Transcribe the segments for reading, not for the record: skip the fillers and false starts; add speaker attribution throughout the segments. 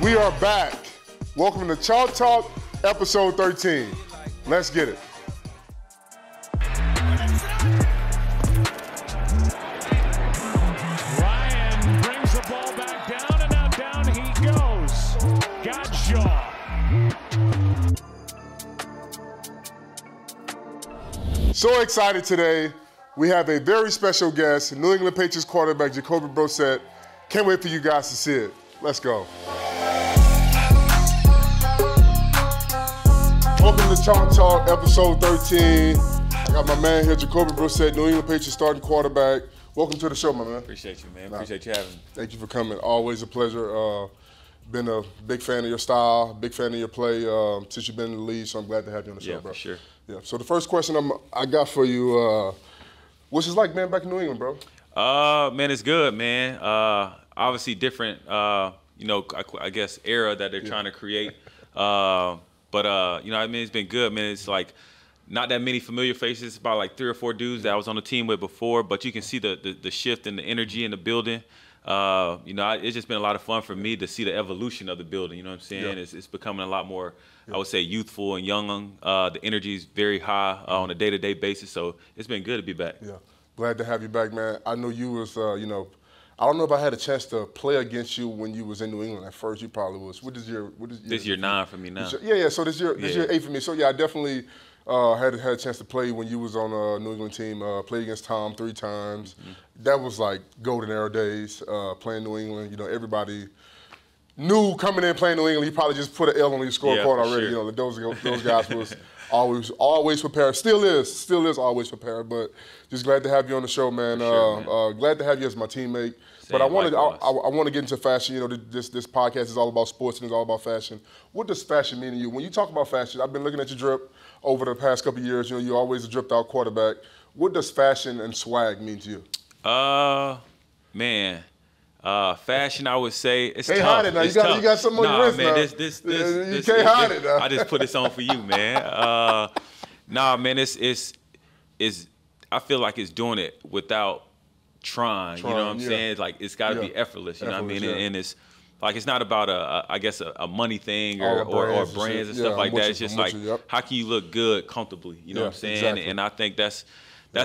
Speaker 1: We are back. Welcome to Chalk Talk, episode 13. Let's get it.
Speaker 2: Ryan brings the ball back down, and now down he goes. Godchaux.
Speaker 1: So excited today. We have a very special guest, New England Patriots quarterback Jacoby Brissett. Can't wait for you guys to see it. Let's go. Welcome to Chalk Talk, episode 13. I got my man here, Jacoby Brissett, New England Patriots starting quarterback. Welcome to the show, my man.
Speaker 3: Appreciate you, man. Appreciate you having me.
Speaker 1: Thank you for coming. Always a pleasure. Been a big fan of your style, big fan of your play since you've been in the league, so I'm glad to have you on the show, bro.
Speaker 3: Yeah, for sure.
Speaker 1: Yeah. So the first question I got for you, what's it like, man, back in New England, bro?
Speaker 3: Man, it's good, man. Obviously different, I guess era that they're trying to create. But it's been good, man. It's like not that many familiar faces, about like 3 or 4 dudes that I was on the team with before, but you can see the shift in the energy in the building. It's just been a lot of fun for me to see the evolution of the building. You know what I'm saying? Yeah. It's becoming a lot more, I would say, youthful and young. The energy is very high on a day-to-day basis, so it's been good to be back.
Speaker 1: Yeah, glad to have you back, man. I know you was, I don't know if I had a chance to play against you when you was in New England at first. You probably was.
Speaker 3: This is year 9 for me now.
Speaker 1: Yeah. So this year 8 for me. So yeah, I definitely had a chance to play when you was on a New England team. Played against Tom 3 times. Mm-hmm. That was like golden era days. Playing New England. Everybody knew coming in playing New England. You probably just put an L on your scorecard already.
Speaker 3: Sure.
Speaker 1: Those guys was always prepared. Still is always prepared. But just glad to have you on the show, man.
Speaker 3: Sure,
Speaker 1: glad to have you as my teammate.
Speaker 3: Same,
Speaker 1: but I want to get into fashion. This podcast is all about sports and it's all about fashion. What does fashion mean to you? When you talk about fashion, I've been looking at your drip over the past couple of years. You're always a dripped out quarterback. What does fashion and swag mean to you?
Speaker 3: Fashion, I would say, it's
Speaker 1: can't
Speaker 3: tough.
Speaker 1: hide it now. You got something on your wrist
Speaker 3: man,
Speaker 1: now.
Speaker 3: You
Speaker 1: can't hide it now.
Speaker 3: I just put this on for you, man. I feel like it's doing it without trying. You know what I'm saying? It's like it's got to be effortless. You know what I mean? And it's like it's not about a money thing or brands and stuff like that. It's just like how can you look good comfortably? You know what I'm saying?
Speaker 1: Exactly.
Speaker 3: And I think that's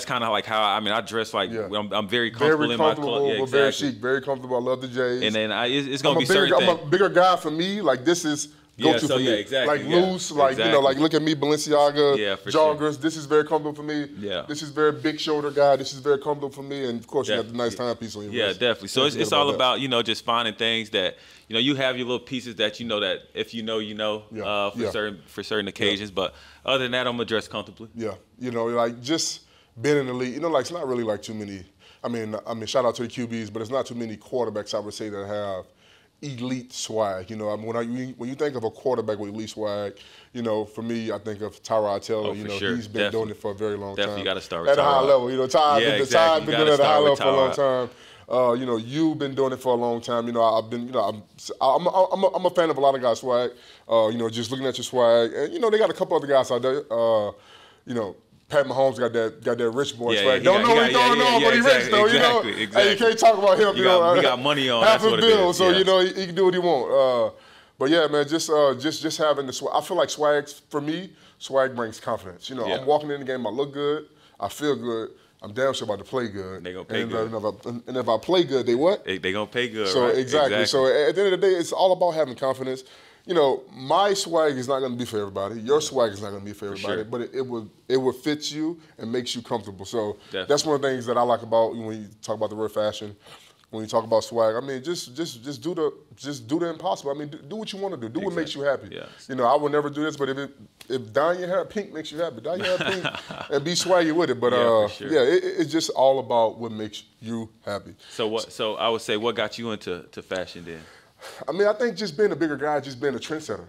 Speaker 3: kind of like how I dress like I'm very comfortable in my clothes. Yeah,
Speaker 1: very chic, very comfortable. I love the J's.
Speaker 3: And then it's gonna be certain things.
Speaker 1: I'm a bigger guy for me. Like this is go-to for me.
Speaker 3: Exactly.
Speaker 1: Like loose, like look at me, Balenciaga, joggers.
Speaker 3: Sure.
Speaker 1: This is very comfortable for me.
Speaker 3: Yeah.
Speaker 1: This is very big shoulder guy. This is very comfortable for me. And of course, you got the nice timepiece on your wrist.
Speaker 3: Yeah, definitely. So it's all about just finding things that you have your little pieces that that if for certain occasions. But other than that, I'm gonna dress comfortably.
Speaker 1: Yeah, like just being in the league. Like it's not really like too many. I mean, shout out to the QBs, but it's not too many quarterbacks I would say that have elite swag. When you think of a quarterback with elite swag, for me, I think of Tyrod Taylor.
Speaker 3: Sure.
Speaker 1: He's been doing it for a very long time.
Speaker 3: Definitely got to start with
Speaker 1: at a high level. Ty's been doing it at a high level for a long time. You've been doing it for a long time. I've been. I'm a fan of a lot of guys' swag. Just looking at your swag, and they got a couple other guys out there. Pat Mahomes got that rich boy swag. Don't know what he's going on, but he's rich though.
Speaker 3: Exactly.
Speaker 1: Hey, you can't talk about him.
Speaker 3: He got money on.
Speaker 1: Half
Speaker 3: that's
Speaker 1: a bill,
Speaker 3: what
Speaker 1: so he can do what he want. But yeah, man, just having the swag. I feel like swag brings confidence. I'm walking in the game, I look good, I feel good. I'm damn sure about to play good.
Speaker 3: They gonna pay good.
Speaker 1: And if I play good, they what?
Speaker 3: They gonna pay good.
Speaker 1: So
Speaker 3: right?
Speaker 1: exactly. So at the end of the day, it's all about having confidence. My swag is not going to be for everybody. Your swag is not going to be for everybody, but it will fit you and makes you comfortable. So that's one of the things that I like about when you talk about the word fashion. When you talk about swag, just do the impossible. Do what you want to do. Do what makes you happy.
Speaker 3: Yes.
Speaker 1: I would never do this, but if dyeing your hair pink makes you happy, dye your hair pink and be swaggy with it. But it's just all about what makes you happy.
Speaker 3: So I would say, what got you into fashion then?
Speaker 1: I think just being a bigger guy, just being a trendsetter.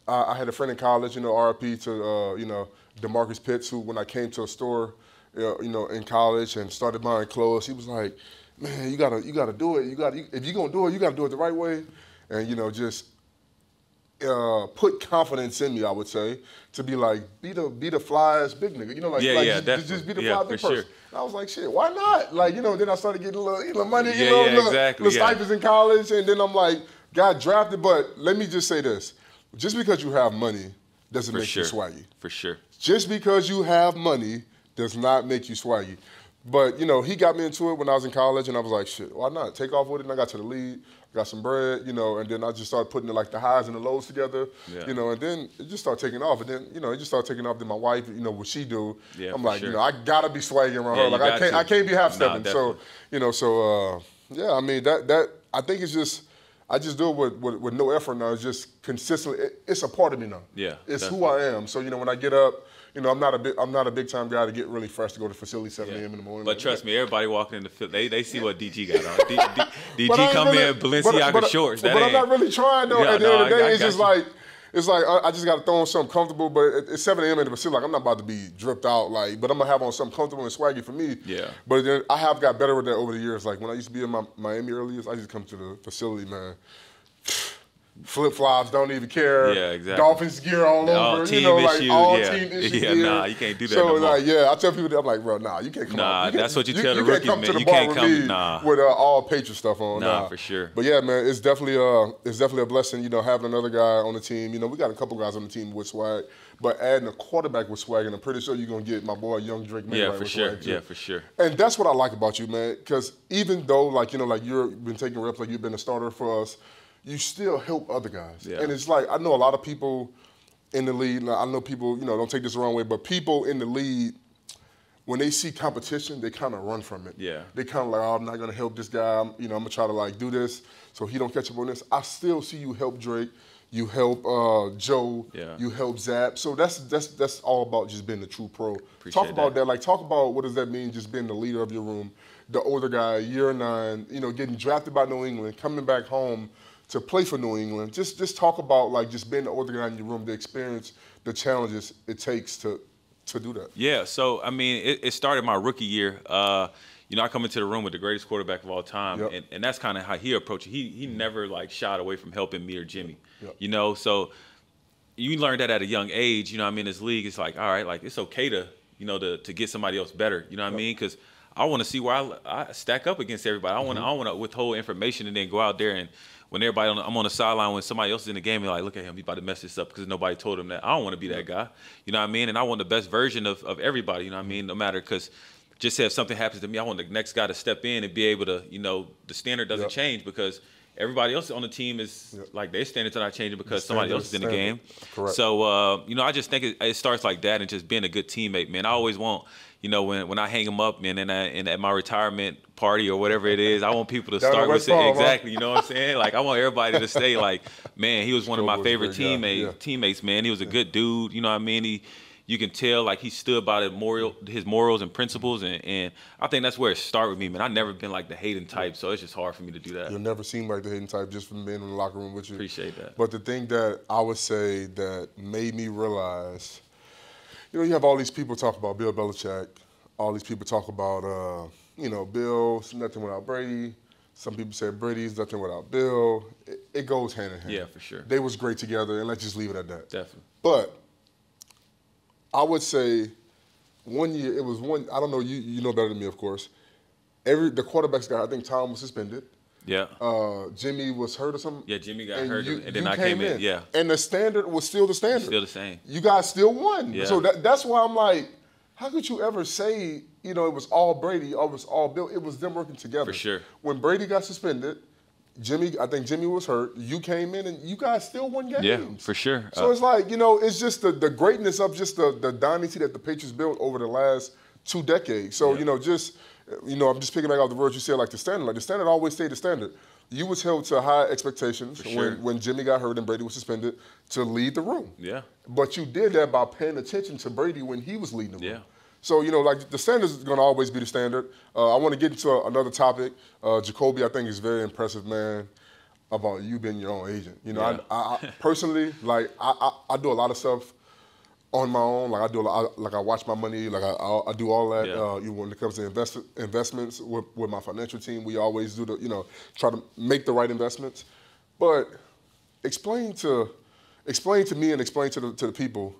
Speaker 1: I had a friend in college, RIP to, DeMarcus Pitts, who when I came to a store, in college and started buying clothes, he was like, man, you gotta do it. If you're gonna do it, you gotta do it the right way. And, just put confidence in me, I would say, to be like, be the flyest big nigga. Just be the fly big person. Sure. I was like, shit, why not? Then I started getting a little money, little stipends in college, and then I'm like, got drafted, but let me just say this. Just because you have money doesn't make you swaggy.
Speaker 3: For sure.
Speaker 1: Just because you have money does not make you swaggy. But, you know, he got me into it when I was in college, and I was like, shit, why not? Take off with it, and I got to the league, got some bread, you know, and then I just started putting like the highs and the lows together, you know, and then it just started taking off. And then, you know, it just started taking off. Then my wife, you know, what she do, I'm like, you know, I gotta be swagging around her. Like I can't be half stepping. So, you know, yeah, I mean that I think it's just I just do it with no effort now. It's just consistently. It's a part of me now.
Speaker 3: Yeah,
Speaker 1: it's who I am. So, you know, when I get up, you know, I'm not a big time guy to get really fresh to go to the facility 7 a.m. in the morning.
Speaker 3: But trust me, everybody walking in the field, they see what DG got on. DG come in Balenciaga shorts.
Speaker 1: But I'm not really trying though. At the end of the day, it's just like I just got to throw on something comfortable. But it's 7 a.m. in the facility. Like I'm not about to be dripped out. Like, but I'm gonna have on something comfortable and swaggy for me.
Speaker 3: Yeah.
Speaker 1: But then I have got better with that over the years. Like when I used to be in my Miami earliest, I used to come to the facility, man. Flip-flops, don't even care.
Speaker 3: Yeah, exactly.
Speaker 1: Dolphins gear all over.
Speaker 3: Team
Speaker 1: you know, like
Speaker 3: issue,
Speaker 1: all team issue
Speaker 3: gear.
Speaker 1: Nah,
Speaker 3: you can't do that
Speaker 1: so,
Speaker 3: no more.
Speaker 1: Like, yeah, I tell people that, I'm like, bro, nah, you can't come out.
Speaker 3: That's what you tell the rookies, man.
Speaker 1: You can't come to the bar with all Patriot stuff on.
Speaker 3: Nah, for sure.
Speaker 1: But yeah, man, it's definitely a blessing, you know, having another guy on the team. You know, we got a couple guys on the team with swag, but adding a quarterback with swag, and I'm pretty sure you're going to get my boy, young Drake May,
Speaker 3: for sure. Yeah, for sure.
Speaker 1: And that's what I like about you, man, because even though, like, you know, like you've been taking reps, like you've been a starter for us, you still help other guys. Yeah. And it's like, I know a lot of people in the league, I know people, you know, don't take this the wrong way, but people in the league, when they see competition, they kind of run from it.
Speaker 3: Yeah.
Speaker 1: They kind of like, oh, I'm not going to help this guy. I'm going to try to, like, do this so he don't catch up on this. I still see you help Drake. You help Joe.
Speaker 3: Yeah.
Speaker 1: You help Zap. So that's all about just being a true pro.
Speaker 3: Appreciate
Speaker 1: talk about that. Like, talk about what does that mean, just being the leader of your room, the older guy, year 9, you know, getting drafted by New England, coming back home to play for New England. Just talk about, like, just being the older guy in your room, the experience, the challenges it takes to do that.
Speaker 3: Yeah, so, I mean, it started my rookie year. You know, I come into the room with the greatest quarterback of all time, and that's kind of how he approached it. He never, like, shied away from helping me or Jimmy, you know? So you learn that at a young age, you know what I mean? This league, it's like, all right, like, it's okay to, you know, to get somebody else better, you know what I mean? Because I want to see where I stack up against everybody. I want to withhold information and then go out there and when everybody I'm on the sideline when somebody else is in the game and like, look at him, he's about to mess this up because nobody told him that. I don't want to be that guy, you know what I mean? And I want the best version of everybody, you know what I mean? No matter, because just if something happens to me, I want the next guy to step in and be able to, you know, the standard doesn't change because everybody else on the team is like their standards are not changing because somebody else is in the game.
Speaker 1: Correct.
Speaker 3: So, you know, I just think it starts like that and just being a good teammate, man. I always want, you know, when I hang them up, man, and at my retirement party or whatever it is, I want people to start with it. Exactly, you know what I'm saying? Like, I want everybody to stay like, man, he was one of my favorite teammates, man. He was a good dude, you know what I mean? You can tell, like, he stood by his morals and principles, and I think that's where it started with me, man. I've never been, like, the hating type, so it's just hard for me to do that.
Speaker 1: You'll never seem like the hating type just from being in the locker room with you.
Speaker 3: Appreciate that.
Speaker 1: But the thing that I would say that made me realize, you know, you have all these people talk about Bill Belichick, all these people talk about, you know, Bill's nothing without Brady. Some people say Brady's nothing without Bill. It goes hand in hand.
Speaker 3: Yeah, for sure.
Speaker 1: They was great together, and let's just leave it at that.
Speaker 3: Definitely.
Speaker 1: But I would say one year, it was one, I don't know, you know better than me, of course. The quarterbacks got, I think Tom was suspended.
Speaker 3: Yeah.
Speaker 1: Jimmy was hurt or something.
Speaker 3: Yeah, Jimmy got hurt, and then I came in. Yeah.
Speaker 1: And the standard was still the standard.
Speaker 3: Still the same.
Speaker 1: You guys still won.
Speaker 3: Yeah.
Speaker 1: So that's why I'm like, how could you ever say, you know, it was all Brady or it was all Bill? It was them working together.
Speaker 3: For sure.
Speaker 1: When Brady got suspended, I think Jimmy was hurt. You came in and you guys still won games.
Speaker 3: Yeah, for sure.
Speaker 1: So it's like, you know, it's just the greatness of just the dynasty that the Patriots built over the last 2 decades. So, you know, I'm just picking back off the words you said, like the standard. Like the standard always stayed the standard. You was held to high expectations when Jimmy got hurt and Brady was suspended to lead the room.
Speaker 3: Yeah.
Speaker 1: But you did that by paying attention to Brady when he was leading the room.
Speaker 3: Yeah.
Speaker 1: So, you know, like the standard is going to always be the standard. I want to get into another topic. Jacoby, I think, is very impressive, man, about you being your own agent. You know, I personally, like, I do a lot of stuff on my own. Like, I watch my money. Like, I do all that. You know, when it comes to investments with my financial team, we always do try to make the right investments. But explain to me and explain to the people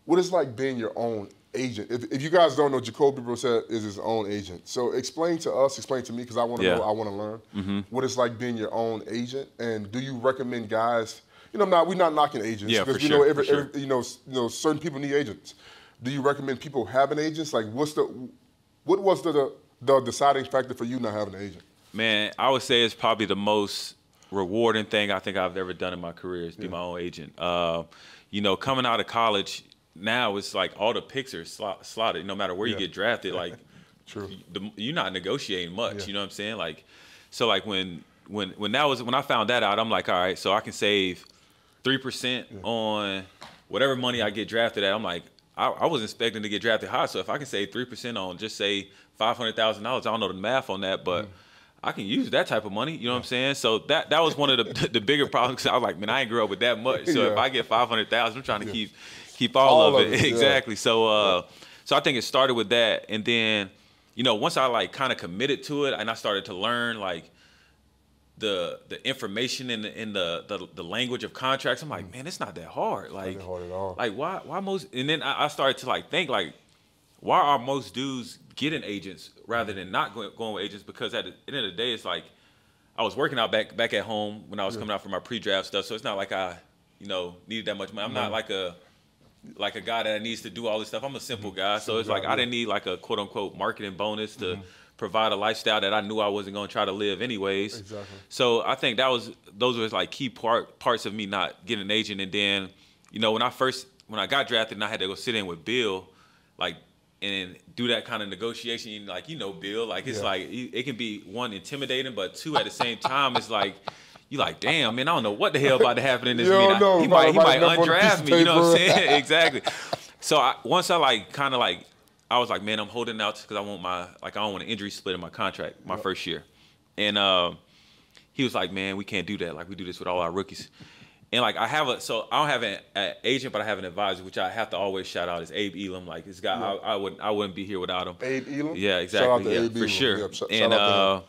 Speaker 1: what it's like being your own agent. If you guys don't know, Jacoby Brissett is his own agent. So explain to us, explain to me, because I want to know, I want to learn what it's like being your own agent. And do you recommend guys? You know, we're not knocking agents because you know, certain people need agents. Do you recommend people having agents? Like, what was the deciding factor for you not having an agent?
Speaker 3: Man, I would say it's probably the most rewarding thing I think I've ever done in my career is be my own agent. You know, coming out of college, now it's like all the picks are slotted. No matter where you get drafted, like you're not negotiating much. You know what I'm saying? Like, so like when I found that out, I'm like, all right, so I can save 3% on whatever money I get drafted at. I'm like, I was expecting to get drafted high, so if I can save 3% on just say $500,000, I don't know the math on that, but I can use that type of money. You know what I'm saying? So that was one of the bigger problems because I was like, man, I ain't grew up with that much. So if I get $500,000, I'm trying to keep all of it. Exactly. So so I think it started with that, and then you know once I like kind of committed to it, and I started to learn like the information in the language of contracts, I'm like, man, it's not that hard. Like,
Speaker 1: not hard at all.
Speaker 3: Like why most? And then I started to like think like, why are most dudes getting agents rather than not going with agents? Because at the end of the day, it's like I was working out back at home when I was coming out for my pre-draft stuff. So it's not like I needed that much money. I'm not like a guy that needs to do all this stuff. I'm a simple guy, so it's like I didn't need like a quote unquote marketing bonus to provide a lifestyle that I knew I wasn't going to try to live anyways.
Speaker 1: Exactly.
Speaker 3: So I think those were like key parts of me not getting an agent. And then, you know, when I got drafted and I had to go sit in with Bill, like, and do that kind of negotiation, like, you know, Bill, like it's like it can be one intimidating, but two at the same time, it's like you like, damn, man, I don't know what the hell about to happen in this meeting. He might undraft me, you know what I'm saying? Exactly. So once I like kind of like. I was like, man, I'm holding out because I don't want an injury split in my contract my first year. And he was like, man, we can't do that. Like, we do this with all our rookies. And like I don't have an agent, but I have an advisor, which I have to always shout out is Abe Elam. Like this guy, I wouldn't be here without him.
Speaker 1: Abe Elam?
Speaker 3: Yeah, exactly.
Speaker 1: Shout out to Abe
Speaker 3: for
Speaker 1: Elam.
Speaker 3: sure.
Speaker 1: Yep, shout
Speaker 3: and
Speaker 1: out to him.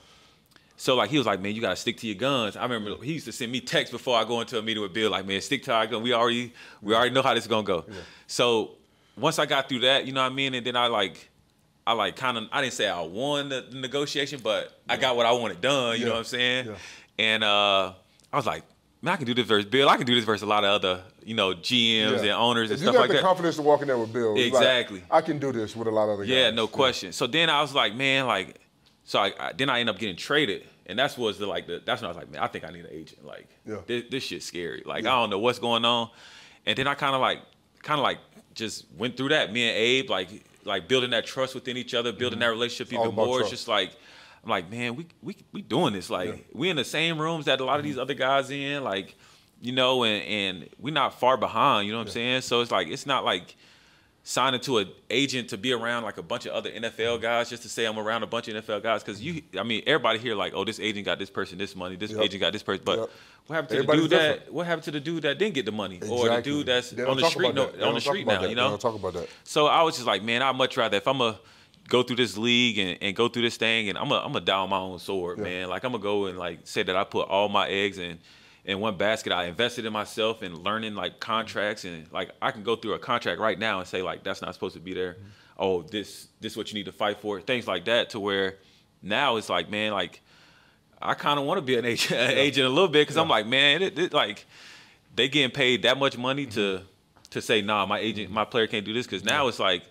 Speaker 3: so like he was like, man, you gotta stick to your guns. I remember he used to send me texts before I go into a meeting with Bill, like, man, stick to our guns. We already know how this is gonna go. Yeah. So once I got through that, you know what I mean, and then I didn't say I won the negotiation, but I got what I wanted done, you know what I'm saying? Yeah. And I was like, man, I can do this versus Bill. I can do this versus a lot of other, you know, GMs and owners and stuff like that.
Speaker 1: You got the confidence to walk in there with Bill.
Speaker 3: Exactly.
Speaker 1: Like, I can do this with a lot of other guys.
Speaker 3: Yeah, no question. So then I was like, man, like, then I ended up getting traded. And that's when I was like, man, I think I need an agent. Like, this shit's scary. Like, I don't know what's going on. And then I kind of like just went through that. Me and Abe, like building that trust within each other, building that relationship even more. It's just like, I'm like, man, we doing this. Like, we in the same rooms that a lot of these other guys in, like, you know, and we're not far behind, you know what I'm saying? So it's like, it's not like signing to an agent to be around like a bunch of other NFL guys just to say I'm around a bunch of NFL guys. Because everybody here like, oh, this agent got this person this money, this agent got this person. But what happened to the dude that didn't get the money? Exactly. Or the dude that's on the street now, you know?
Speaker 1: They don't talk about that.
Speaker 3: So I was just like, man, I'd much rather, if I'm a go through this league and go through this thing, and I'm a die on my own sword, man. Like, I'm gonna go and like say that I put all my eggs in one basket. I invested in myself and learning like contracts, and like I can go through a contract right now and say like that's not supposed to be there. Oh, this is what you need to fight for. Things like that, to where now it's like, man, like I kind of want to be an agent a little bit, because I'm like, man, it like they getting paid that much money to say, nah, my player can't do this, because now it's like,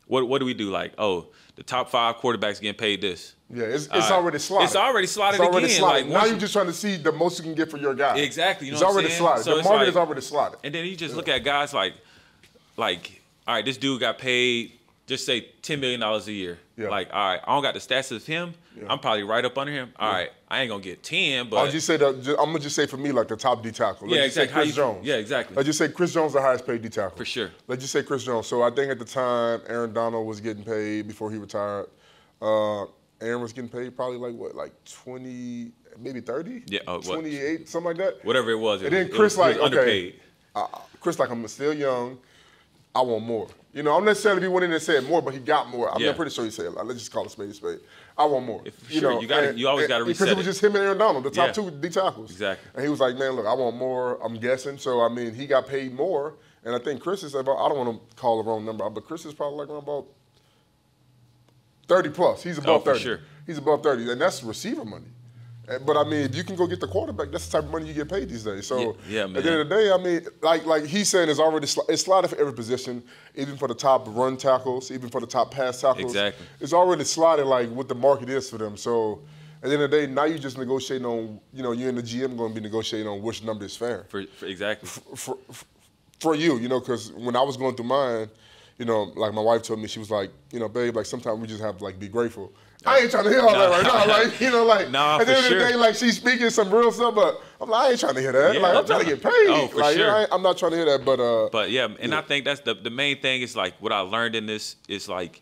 Speaker 3: what do we do? Like, oh, the top 5 quarterbacks getting paid this.
Speaker 1: Yeah, it's already slotted.
Speaker 3: It's already slotted again. Like,
Speaker 1: now you're just trying to see the most you can get for your guy.
Speaker 3: Exactly. You know
Speaker 1: it's
Speaker 3: what
Speaker 1: already
Speaker 3: I'm saying?
Speaker 1: slotted.
Speaker 3: So
Speaker 1: the market is already slotted.
Speaker 3: And then you just look at guys like, all right, this dude got paid, just say $10 million a year. Yeah. Like, all right, I don't got the stats of him. Yeah. I'm probably right up under him. All right, I ain't gonna get 10, but
Speaker 1: I'm gonna just say for me, like the top D tackle. Let's just say Chris Jones.
Speaker 3: Yeah, exactly.
Speaker 1: Let's just say Chris Jones, the highest paid D tackle.
Speaker 3: For sure.
Speaker 1: Let's just say Chris Jones. So I think at the time, Aaron Donald was getting paid before he retired. Aaron was getting paid probably like 20, maybe 30?
Speaker 3: Yeah,
Speaker 1: 28, something like that.
Speaker 3: Whatever it was.
Speaker 1: And then Chris
Speaker 3: underpaid.
Speaker 1: Chris like, I'm still young. I want more. You know, I'm not necessarily be wanting to say more, but he got more. I'm pretty sure he said, like, let's just call it spade a spade. I want more.
Speaker 3: You know, you always got to reset
Speaker 1: because it was just him and Aaron Donald, the top 2 D tackles.
Speaker 3: Exactly.
Speaker 1: And he was like, man, look, I want more, I'm guessing. So, I mean, he got paid more. And I think Chris is about, I don't want to call the wrong number, but Chris is probably like around about 30 plus. He's above 30.
Speaker 3: Sure.
Speaker 1: He's above 30, and that's receiver money. But I mean, if you can go get the quarterback, that's the type of money you get paid these days. So
Speaker 3: yeah, man.
Speaker 1: At the end of the day, I mean, like he's saying, it's already it's slotted for every position, even for the top run tackles, even for the top pass tackles.
Speaker 3: Exactly.
Speaker 1: It's already slotted like what the market is for them. So at the end of the day, now you're just negotiating on, you and the GM going to be negotiating on which number is fair.
Speaker 3: Exactly.
Speaker 1: For you, because when I was going through mine, like my wife told me, she was like, babe, like sometimes we just have to like be grateful. I ain't trying to hear all that right now. Like, at the end of the day, like she's speaking some real stuff, but I'm like, I ain't trying to hear that.
Speaker 3: Yeah,
Speaker 1: like, I'm trying to get paid.
Speaker 3: Oh, for sure.
Speaker 1: I'm not trying to hear that,
Speaker 3: But yeah, and I think that's the main thing is like what I learned in this is like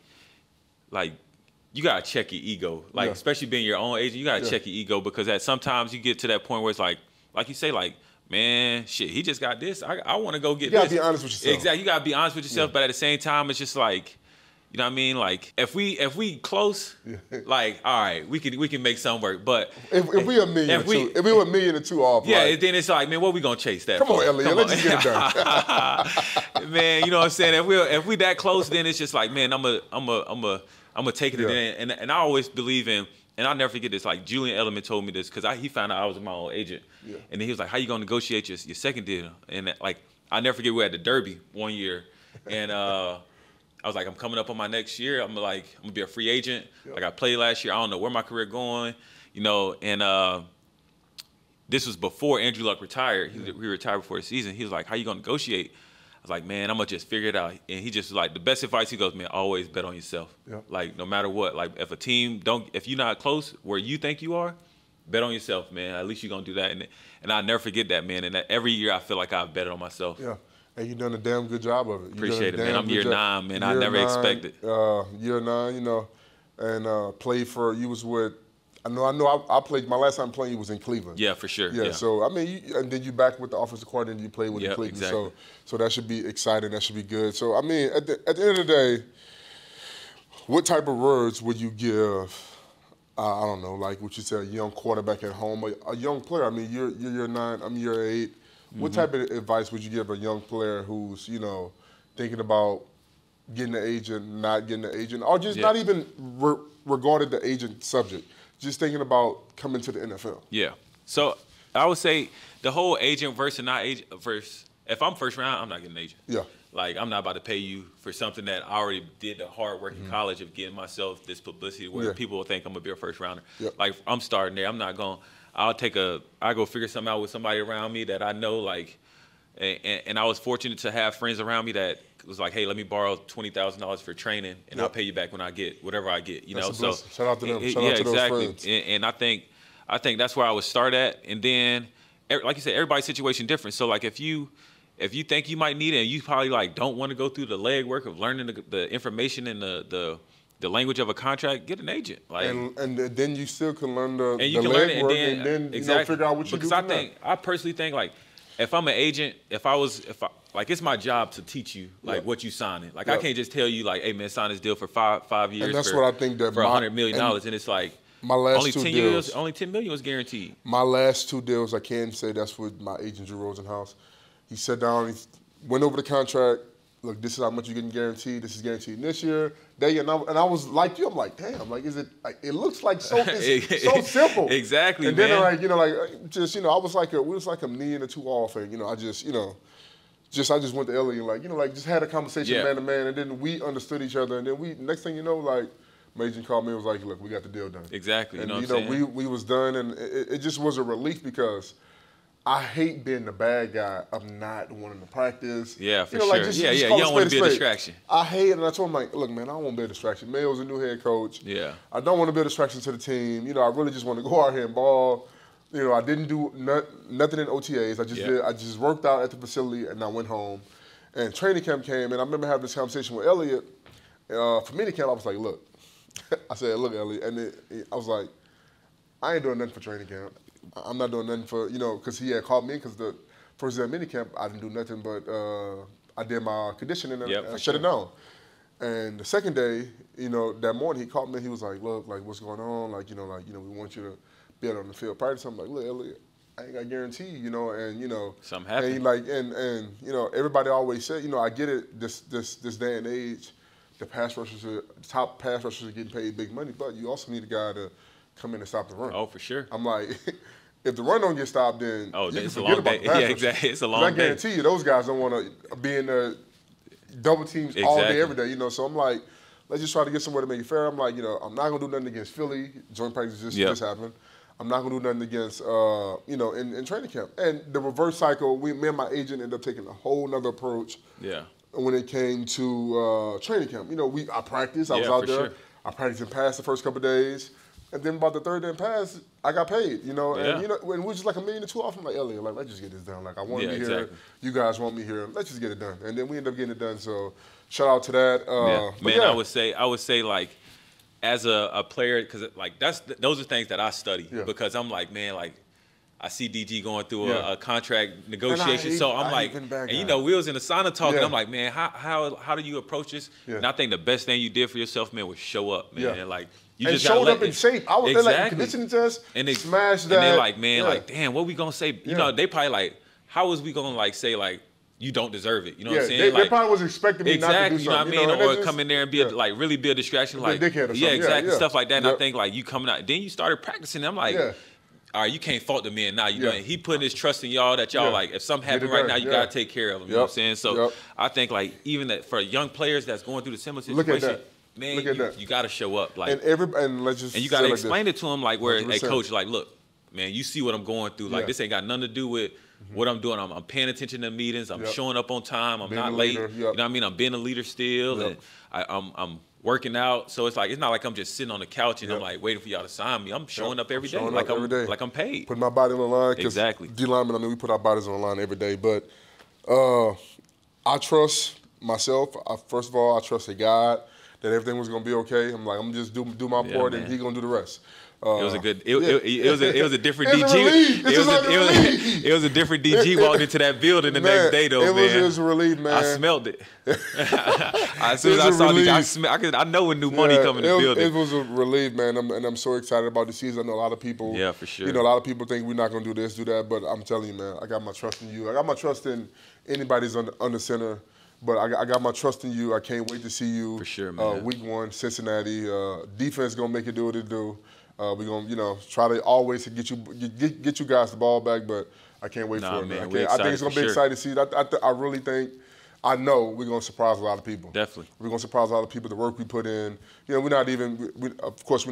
Speaker 3: you gotta check your ego. Like especially being your own agent, you gotta check your ego because sometimes you get to that point where it's like you say, like, man, shit, he just got this. I want to go get this.
Speaker 1: You gotta be honest with yourself.
Speaker 3: Exactly. You gotta be honest with yourself, but at the same time, it's just like, you know what I mean? Like if we close, like, all right, we can make something work. But
Speaker 1: if we a million, if we were a million or two off,
Speaker 3: yeah, then it's like, man, what we gonna chase that?
Speaker 1: Come on, Elliot, let's just get
Speaker 3: it done. Man, you know what I'm saying? If we that close, then it's just like, man, I'm gonna take it in. And I always believe in. And I'll never forget this. Like Julian Edelman told me this because he found out I was my own agent, and then he was like, "How you gonna negotiate your second deal?" And like I'll never forget, we were at the Derby one year, and I was like, "I'm coming up on my next year. I'm gonna be a free agent. Like I played last year. I don't know where my career going, And this was before Andrew Luck retired. He retired before the season. He was like, "How you gonna negotiate?" I was like, man, I'm gonna just figure it out. And he just was like, the best advice, he goes, man, always bet on yourself. Like no matter what, like if a team if you're not close where you think you are, bet on yourself, man. At least you're gonna do that. And I'll never forget that, man. And every year I feel like I've betted on myself.
Speaker 1: Yeah. And you've done a damn good job of it.
Speaker 3: Appreciate it, man. I'm year 9, man. I never expected.
Speaker 1: Year 9, and played for, you was with, I know. I played, my last time playing you was in Cleveland.
Speaker 3: Yeah, for sure.
Speaker 1: Yeah. So I mean, and then you back with the offensive coordinator. You played with the Cleveland.
Speaker 3: Exactly.
Speaker 1: So that should be exciting. That should be good. So I mean, at the end of the day, what type of words would you give? I don't know, like what you said, a young quarterback at home, a young player. I mean, you're year 9. I'm year 8. What type of advice would you give a young player who's thinking about getting an agent, not getting an agent, or just not even regarded the agent subject? Just thinking about coming to the NFL.
Speaker 3: Yeah. So I would say the whole agent versus not agent versus, if I'm first round, I'm not getting an agent.
Speaker 1: Yeah.
Speaker 3: Like I'm not about to pay you for something that I already did the hard work in college of getting myself this publicity where people will think I'm gonna be a first rounder. Yeah. Like I'm starting there. I'm not going. I go figure something out with somebody around me that I know, like, and I was fortunate to have friends around me that was like, hey, let me borrow $20,000 for training, and I'll pay you back when I get whatever I get. So
Speaker 1: shout out to them. Shout out to those friends.
Speaker 3: And I think that's where I would start at, and then, like you said, everybody's situation different. So like if you think you might need it, and you probably like don't want to go through the legwork of learning the information and the language of a contract, get an agent. Like,
Speaker 1: and then you still can learn the
Speaker 3: legwork, and then
Speaker 1: exactly. Figure out what you do.
Speaker 3: Because I personally think like, if I'm an agent, like it's my job to teach you like what you signing. Like I can't just tell you like, hey man, sign this deal for five years.
Speaker 1: And that's what I think that
Speaker 3: for $100 million, and it's like
Speaker 1: my last
Speaker 3: only
Speaker 1: 2
Speaker 3: 10
Speaker 1: deals,
Speaker 3: years, only $10 million was guaranteed.
Speaker 1: My last 2 deals, I can say that's with my agent Drew Rosenhaus. He sat down, he went over the contract. Look, this is how much you're getting guaranteed. This is guaranteed this year. And I was like you. I'm like, damn. Like, is it? Like, it looks like so simple.
Speaker 3: Exactly.
Speaker 1: And
Speaker 3: man.
Speaker 1: then I was like we was like a knee and 2 off, and I just went to Ellie and like just had a conversation man to man, and then we understood each other, and then next thing you know, like my agent called me and was like, look, we got the deal done.
Speaker 3: Exactly.
Speaker 1: And we was done, and it just was a relief because I hate being the bad guy of not wanting to practice.
Speaker 3: Yeah, for
Speaker 1: sure.
Speaker 3: You don't want to be a distraction.
Speaker 1: I hate it, and I told him, like, look, man, I don't want to be a distraction. Mayo's a new head coach.
Speaker 3: Yeah.
Speaker 1: I don't want to be a distraction to the team. I really just want to go out here and ball. I didn't do nothing in OTAs. I just worked out at the facility, and I went home. And training camp came, and I remember having this conversation with Elliot. For mini camp, I was like, look. I said, look, Elliot. And I was like, I ain't doing nothing for training camp. I'm not doing nothing for, because he had called me because the first day of minicamp, I didn't do nothing but I did my conditioning and I shut it down. And the second day, that morning he called me. He was like, look, like, what's going on? Like, we want you to be out on the field practice. I'm like, look, Elliot, I ain't got a guarantee, you know, and you know,
Speaker 3: something happened.
Speaker 1: And like, and you know, everybody always said, you know, I get it. This day and age, the top pass rushers are getting paid big money, but you also need a guy to come in and stop the run.
Speaker 3: Oh, for sure.
Speaker 1: I'm like, if the run don't get stopped, then
Speaker 3: it's a long day. Yeah, exactly. It's a long day.
Speaker 1: I guarantee you, those guys don't want to be in the double teams all day, every day. You know, so I'm like, let's just try to get somewhere to make it fair. I'm like, you know, I'm not gonna do nothing against Philly. Joint practice just happened. I'm not gonna do nothing against, you know, in training camp. And the reverse cycle, me and my agent ended up taking a whole nother approach.
Speaker 3: Yeah.
Speaker 1: When it came to training camp, you know, I practiced. I was out there. Sure. I practiced and passed the first couple of days. And then about the third day pass, I got paid, you know. And, you know, when we're just like $1 million or $2 off, I'm like, Elliot, like, let's just get this done. Like, I want to be here. You guys want me here. Let's just get it done. And then we end up getting it done. So, shout out to that.
Speaker 3: Man, I would say, like, as a player, because, like, those are things that I study. Because I'm like, man, like, I see DG going through a contract negotiation. So I'm like, and you know, we was in the sauna talking. I'm like, man, how do you approach this? And I think the best thing you did for yourself, man, was show up, man. And like, you just
Speaker 1: showed up in shape. I was there like conditioning test,
Speaker 3: and they
Speaker 1: smashed that.
Speaker 3: And they're like, man, like, damn, what we gonna say? You know, they probably like, how was we gonna like say like, you don't deserve it? You know what I'm saying?
Speaker 1: They probably was expecting me not to do something.
Speaker 3: You know what I mean? Or come in there and be like really be a distraction, like
Speaker 1: a dickhead or something.
Speaker 3: Stuff like that. And I think like you coming out, then you started practicing. I'm like. All right, you can't fault the man now. You know, he putting his trust in y'all that y'all like. If something happened right now, you gotta take care of him. You know what I'm saying? So I think like even that for young players that's going through the similar situation,
Speaker 1: look at that.
Speaker 3: Man, you gotta show up. Like
Speaker 1: and let's just
Speaker 3: you gotta explain it to him like where a coach like, look, man, you see what I'm going through. Like this ain't got nothing to do with what I'm doing. I'm paying attention to meetings. I'm showing up on time. I'm not late. You know what I mean? I'm being a leader still, and I'm working out. So it's like it's not like I'm just sitting on the couch and I'm like waiting for y'all to sign me. I'm showing up every day, like I'm paid.
Speaker 1: Putting my body on the line.
Speaker 3: Exactly.
Speaker 1: D-linemen, I mean, we put our bodies on the line every day. But I trust myself. First of all, I trust a God that everything was gonna be okay. I'm like, I'm just do my part, and He gonna do the rest.
Speaker 3: It was a good. It was a different DG. It was a different DG walked into that building the next day though, man.
Speaker 1: It was a relief, man.
Speaker 3: I smelled it. As soon as I saw DG, I know when new money coming in the building.
Speaker 1: It was a relief, man, and I'm so excited about the season. I know a lot of people.
Speaker 3: Yeah, for sure.
Speaker 1: You know, a lot of people think we're not gonna do this, do that, but I'm telling you, man, I got my trust in you. I got my trust in anybody's under center. But I got my trust in you. I can't wait to see you.
Speaker 3: For sure, man.
Speaker 1: Week 1, Cincinnati. Defense gonna make it do what it do. We're gonna, you know, try to always get you guys the ball back. But I can't wait for it, man. I think it's gonna be exciting to see. I really think. I know we're gonna surprise a lot of people.
Speaker 3: Definitely.
Speaker 1: We're gonna surprise a lot of people. The work we put in. You know, we're not even close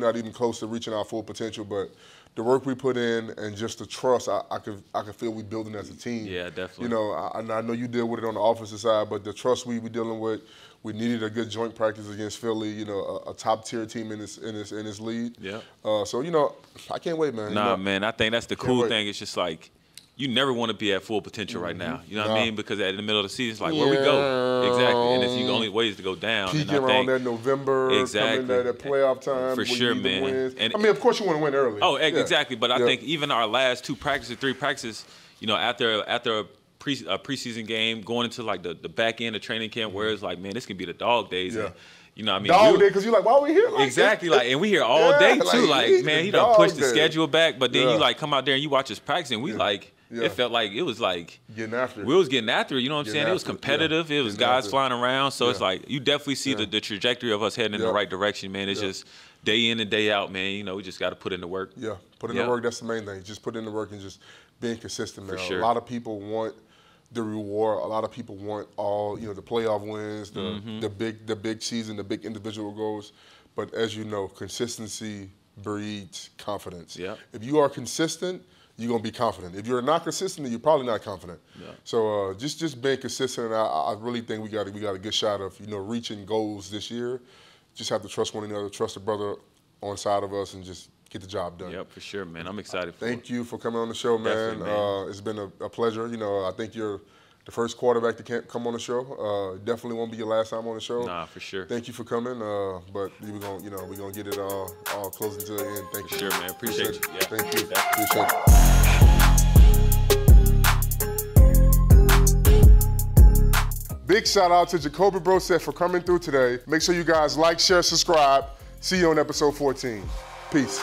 Speaker 1: to reaching our full potential, but the work we put in and just the trust, I could feel we building as a team.
Speaker 3: Yeah, definitely.
Speaker 1: You know, I know you deal with it on the offensive side, but the trust we dealing with, we needed a good joint practice against Philly. You know, a top tier team in this league.
Speaker 3: Yeah.
Speaker 1: So you know, I can't wait, man.
Speaker 3: Nah, man, I think that's the cool thing. It's just like. You never want to be at full potential right now. You know what I mean? Because in the middle of the season, it's like, where we go? Exactly. And it's the only ways to go down.
Speaker 1: Peaking around that November, coming that playoff time.
Speaker 3: For sure, man.
Speaker 1: And I mean, of course you want to win early.
Speaker 3: Oh, exactly. But I think even our last 2 practices, 3 practices, you know, after a preseason game, going into like the back end of training camp, where it's like, man, this can be the dog days. And, you know what I mean?
Speaker 1: Dog day, because you're like, why are we here? Like
Speaker 3: exactly, like, and we here all day too. Like, man, he done pushed the schedule back, but then you like come out there and you watch us practice, and we like. It felt like it was like
Speaker 1: getting after it.
Speaker 3: We was getting after it, you know what I'm saying? It was competitive. It was guys flying around. So it's like you definitely see the trajectory of us heading in the right direction, man. It's just day in and day out, man. You know, we just got to put in the work.
Speaker 1: Yeah, put in the work. That's the main thing. Just put in the work and just being consistent, man.
Speaker 3: For sure.
Speaker 1: A lot of people want the reward. A lot of people want all, you know, the playoff wins, the big season, the big individual goals. But as you know, consistency breeds confidence.
Speaker 3: Yeah.
Speaker 1: If you are consistent, you're gonna be confident. If you're not consistent, then you're probably not confident. Yeah. So just being consistent, and I really think we got a good shot of, you know, reaching goals this year. Just have to trust one another, trust the brother on side of us, and just get the job done.
Speaker 3: Yep, for sure, man. I'm excited for it.
Speaker 1: Thank you for coming on the show, man. It's been a pleasure. You know, I think you're the first quarterback that come on the show. Definitely won't be your last time on the show.
Speaker 3: Nah, for sure.
Speaker 1: Thank you for coming. But we're gonna get it all closing to the end. Thank you.
Speaker 3: For sure, man. Appreciate you. Yeah.
Speaker 1: Thank you.
Speaker 3: Appreciate
Speaker 1: it. Big shout out to Jacoby Brissett for coming through today. Make sure you guys like, share, subscribe. See you on episode 14. Peace.